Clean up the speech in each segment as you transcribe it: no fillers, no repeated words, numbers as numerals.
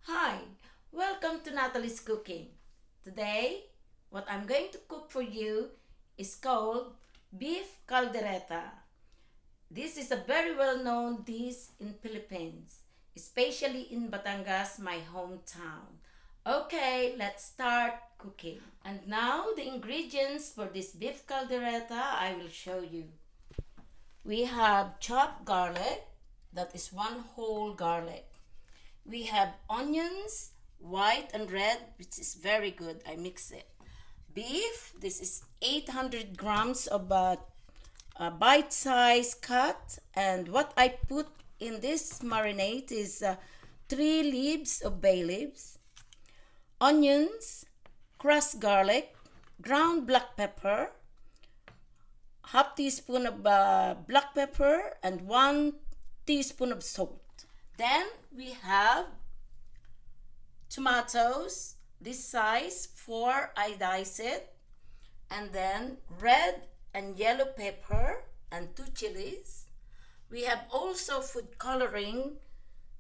Hi, welcome to Natalies Cooking. Today, what I'm going to cook for you is called beef caldereta. This is a very well-known dish in Philippines, especially in Batangas, my hometown. Okay, let's start cooking. And now the ingredients for this beef caldereta I will show you. We have chopped garlic, that is one whole garlic. We have onions, white and red, which is very good. I mix it. Beef, this is 800 grams of bite-size cut. And what I put in this marinade is 3 leaves of bay leaves, onions, crushed garlic, ground black pepper, half teaspoon of black pepper, and 1 teaspoon of salt. Then we have tomatoes, this size, 4 I dice it, and then red and yellow pepper and 2 chilies. We have also food coloring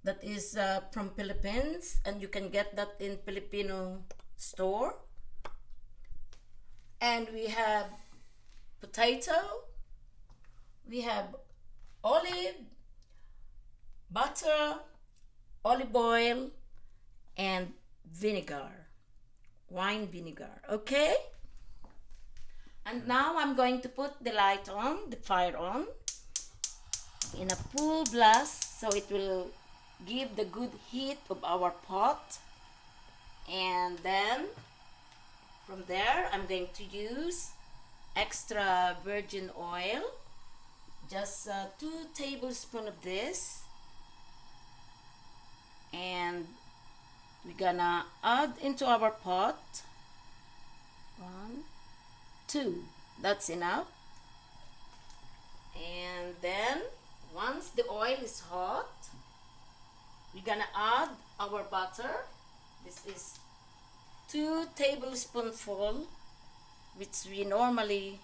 that is from Philippines, and you can get that in Filipino store. And we have potato, we have olive, butter, olive oil, and vinegar, wine vinegar, okay? And now I'm going to put the fire on, in a full blast so it will give the good heat of our pot. And then from there I'm going to use extra virgin oil, just 2 tablespoons of this. And we're gonna add into our pot 1, 2, that's enough. And then once the oil is hot, we're gonna add our butter. This is 2 tablespoonfuls, which we normally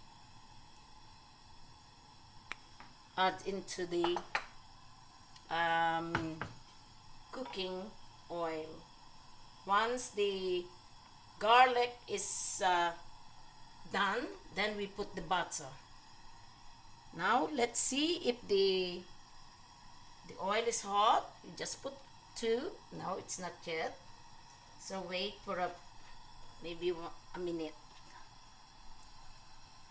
add into the cooking oil. Once the garlic is done, then we put the butter. Now let's see if the oil is hot. You just put 2. No, it's not yet. So wait for maybe a minute.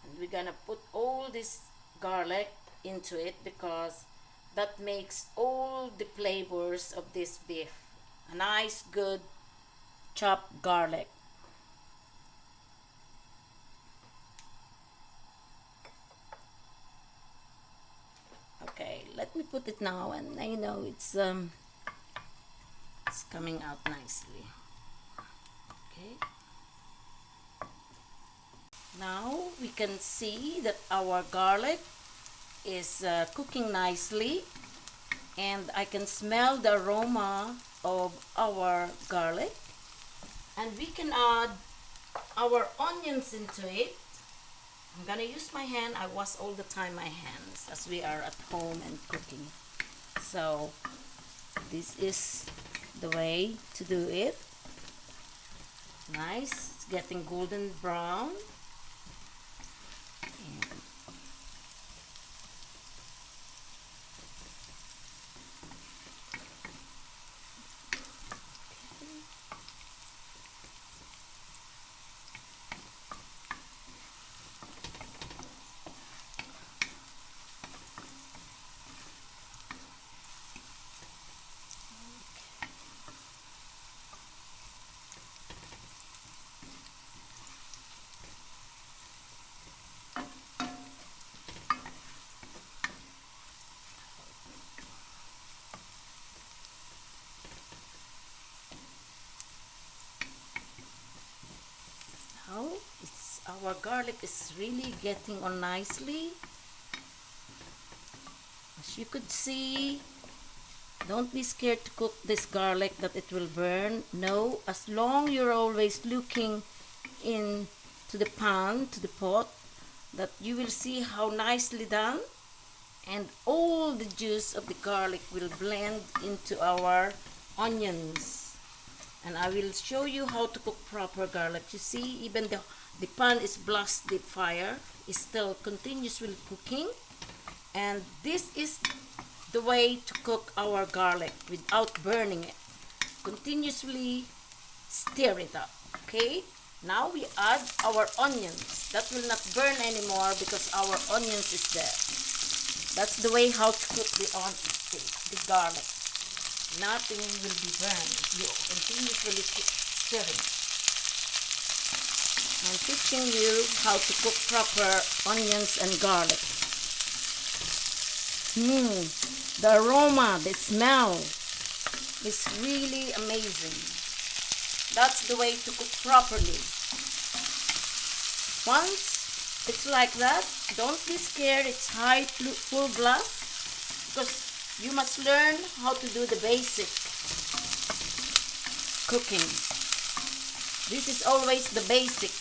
And we're gonna put all this garlic into it because that makes all the flavors of this beef. A nice, good chopped garlic. Okay, let me put it now, and I know it's coming out nicely. Okay. Now we can see that our garlic is cooking nicely, and I can smell the aroma of our garlic. And we can add our onions into it. I'm gonna use my hand. I wash all the time my hands as we are at home and cooking. So this is the way to do it. Nice, it's getting golden brown. Now our garlic is really getting on nicely. As you could see, don't be scared to cook this garlic that it will burn. No, as long you're always looking into the pan, to the pot, that you will see how nicely done, and all the juice of the garlic will blend into our onions. And I will show you how to cook proper garlic. You see, even the pan is blast deep fire, is still continuously cooking. And this is the way to cook our garlic without burning it. Continuously stir it up. Okay, now we add our onions. That will not burn anymore because our onions is there. That's the way how to cook the garlic. Nothing will be burned. You continuously stirring. I'm teaching you how to cook proper onions and garlic. The aroma, the smell is really amazing. That's the way to cook properly. Once it's like that, don't be scared. It's high full blast because you must learn how to do the basic cooking. This is always the basic.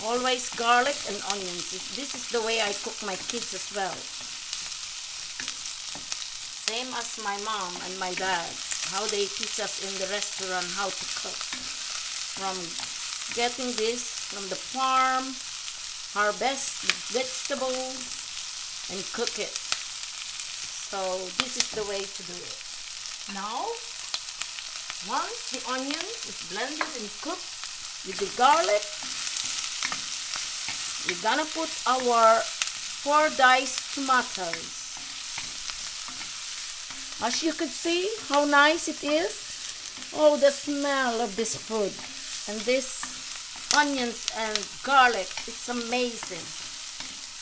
Always garlic and onions. This is the way I cook my kids as well. Same as my mom and my dad. How they teach us in the restaurant how to cook. From getting this from the farm, harvest the vegetables, and cook it. So this is the way to do it. Now, once the onion is blended and cooked with the garlic, we're gonna put our 4 diced tomatoes. As you can see how nice it is. Oh, the smell of this food and this onions and garlic, it's amazing.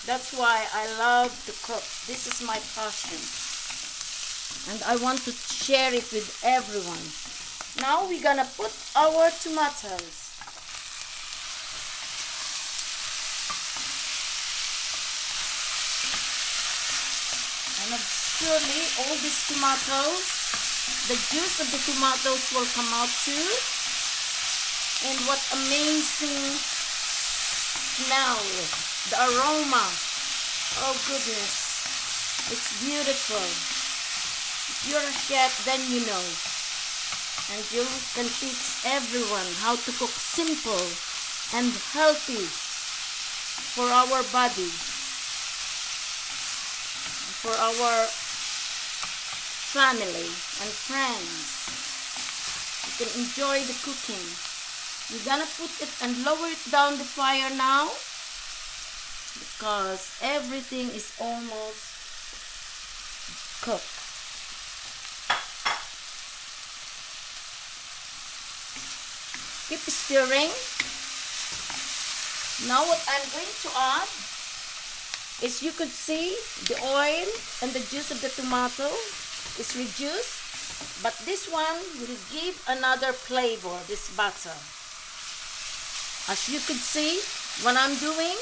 That's why I love to cook. This is my passion and I want to share it with everyone. Now we're gonna put our tomatoes. And surely all these tomatoes, the juice of the tomatoes will come out too. And what amazing smell, the aroma. Oh goodness, it's beautiful. If you're a chef, then you know. And you can teach everyone how to cook simple and healthy for our body. For our family and friends. You can enjoy the cooking. We're gonna put it and lower it down the fire now because everything is almost cooked. Keep stirring. Now what I'm going to add is, you could see the oil and the juice of the tomato is reduced, but this one will give another flavor, this butter. As you could see, what I'm doing,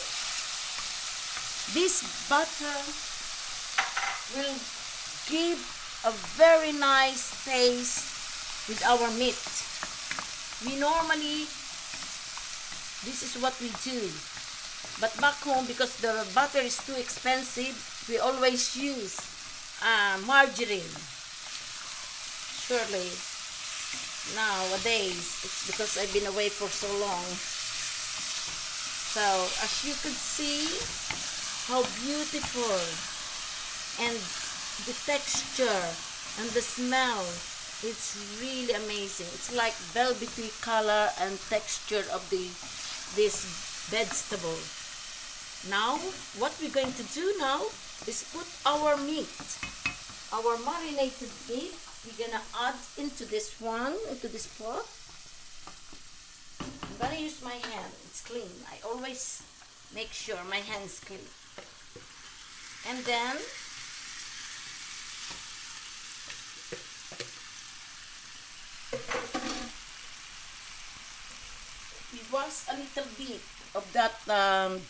this butter will give a very nice taste with our meat. We normally, this is what we do. But back home, because the butter is too expensive, we always use margarine. Surely, nowadays, it's because I've been away for so long. So, as you could see, how beautiful and the texture and the smell, it's really amazing. It's like velvety color and texture of this vegetable. Now, what we're going to do now is put our meat, our marinated meat. We're gonna add into this pot. I'm gonna use my hand. It's clean. I always make sure my hand's clean. And then we wash a little bit of that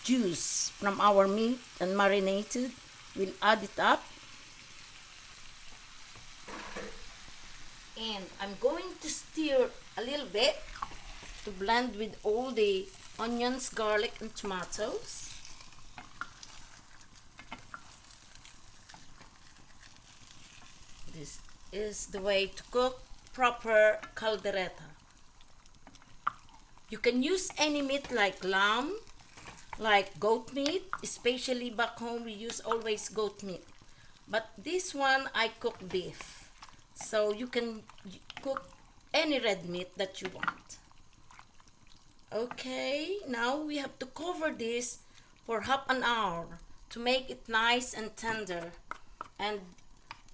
juice from our meat and marinated. We'll add it up. And I'm going to stir a little bit to blend with all the onions, garlic, and tomatoes. This is the way to cook proper caldereta. You can use any meat like lamb, like goat meat. Especially back home, we use always goat meat. But this one, I cook beef. So you can cook any red meat that you want. Okay, now we have to cover this for half an hour to make it nice and tender. And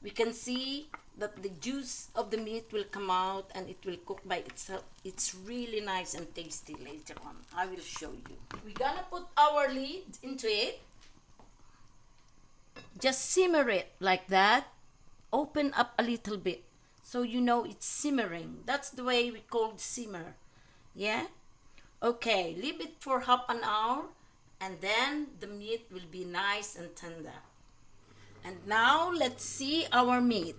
we can see that the juice of the meat will come out and it will cook by itself. It's really nice and tasty later on. I will show you. We're gonna put our lid into it. Just simmer it like that. Open up a little bit so you know it's simmering. That's the way we call simmer. Yeah? Okay, leave it for half an hour and then the meat will be nice and tender. And now let's see our meat.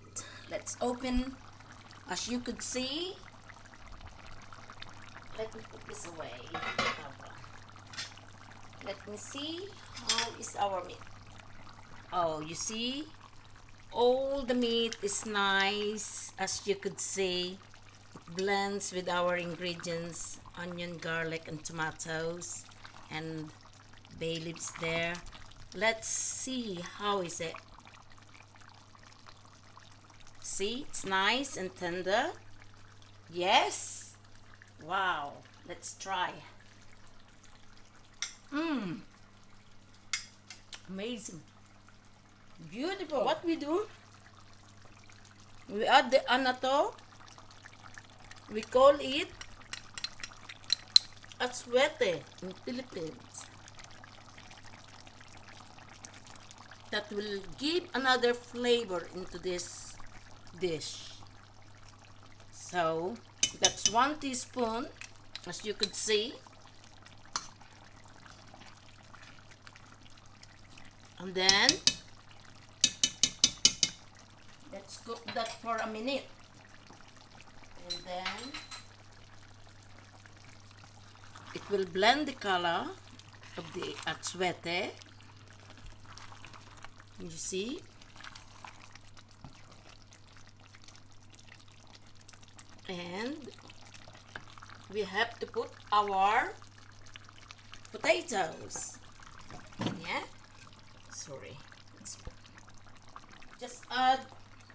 Let's open. As you could see, let me put this away. Let me see how is our meat. Oh, you see, all the meat is nice. As you could see, it blends with our ingredients: onion, garlic, and tomatoes, and bay leaves there. Let's see how is it. See, it's nice and tender. Yes. Wow. Let's try. Amazing. Beautiful. What we do? We add the Annatto. We call it Achiote in Philippines. That will give another flavor into this dish. So that's 1 teaspoon, as you could see. And then let's cook that for a minute. And then it will blend the color of the achiote. You see? And we have to put our potatoes. Yeah? Sorry. Just add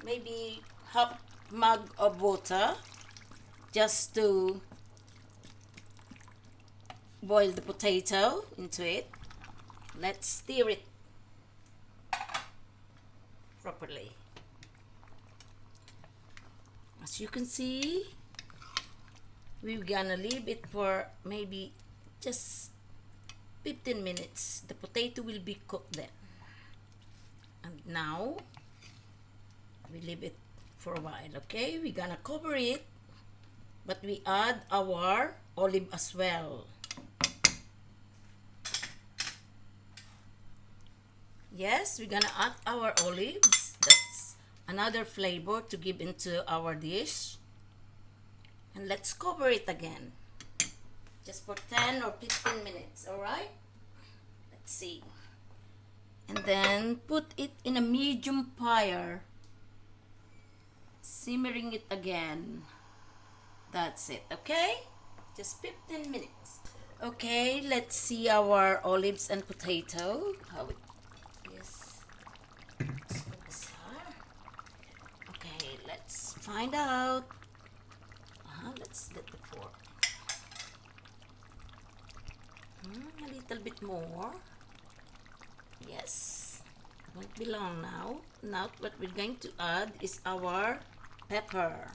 maybe half mug of water just to boil the potato into it. Let's stir it properly. As you can see, we're gonna leave it for maybe just 15 minutes. The potato will be cooked then. And now we leave it for a while. Okay, we're gonna cover it, but we add our olive as well. Yes, we're gonna add our olives. That's another flavor to give into our dish. And let's cover it again. Just for 10 or 15 minutes, alright? Let's see. And then put it in a medium fire. Simmering it again. That's it, okay? Just 15 minutes. Okay, let's see our olives and potato. How it is. Let's put this here. Okay, let's find out. Let's get the fork. A little bit more. Yes. Won't be long now. Now what we're going to add is our pepper.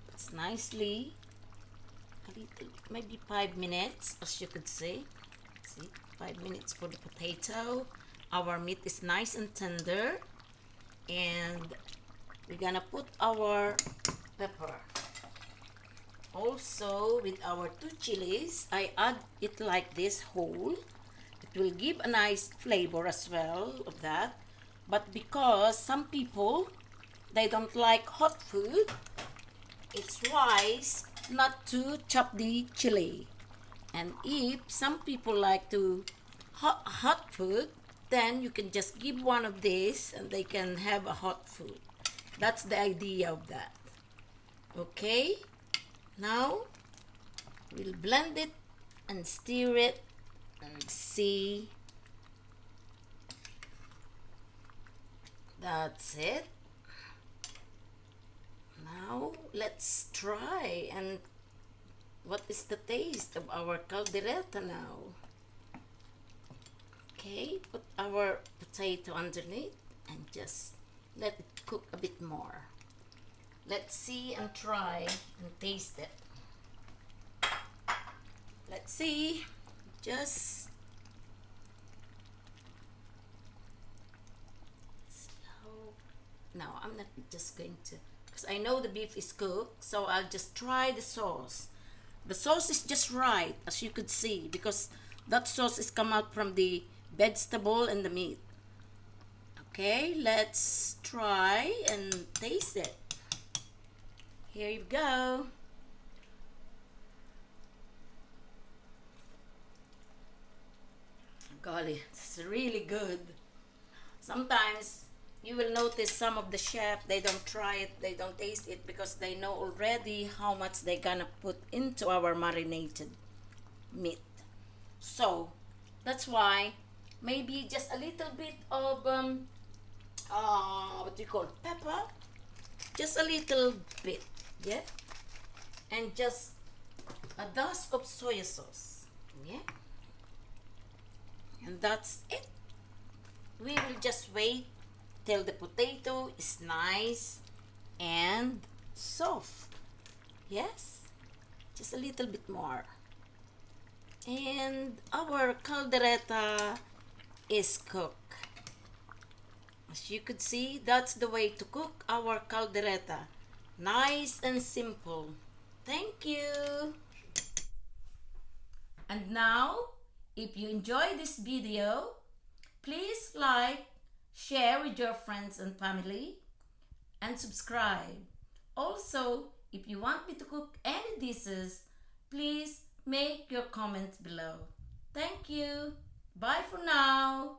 It's nicely a little, maybe 5 minutes, as you could see. See, 5 minutes for the potato. Our meat is nice and tender, and we're gonna put our pepper. Also, with our 2 chilies, I add it like this whole. It will give a nice flavor as well of that. But because some people, they don't like hot food, it's wise not to chop the chili. And if some people like to hot food, then you can just give one of these and they can have a hot food. That's the idea of that. Okay, now We'll blend it and stir it and see. That's it. Now let's try and what is the taste of our caldereta now. Okay, put our potato underneath and just let it cook a bit more. Let's see and try and taste it. Let's see. Just no, I'm not just going to, because I know the beef is cooked, so I'll just try the sauce. The sauce is just right, as you could see, because that sauce is come out from the vegetable and the meat. Okay, let's try and taste it. Here you go. Golly, it's really good. Sometimes you will notice some of the chef, they don't try it, they don't taste it because they know already how much they're gonna put into our marinated meat. So that's why maybe just a little bit of what do you call pepper, just a little bit, yeah, and just a dash of soy sauce, yeah, and that's it. We will just wait till the potato is nice and soft. Yes, just a little bit more. And our caldereta is cooked. As you could see, that's the way to cook our caldereta. Nice and simple. Thank you. And now, if you enjoy this video, please like, share with your friends and family, and subscribe. Also, if you want me to cook any dishes, please make your comments below. Thank you. Bye for now.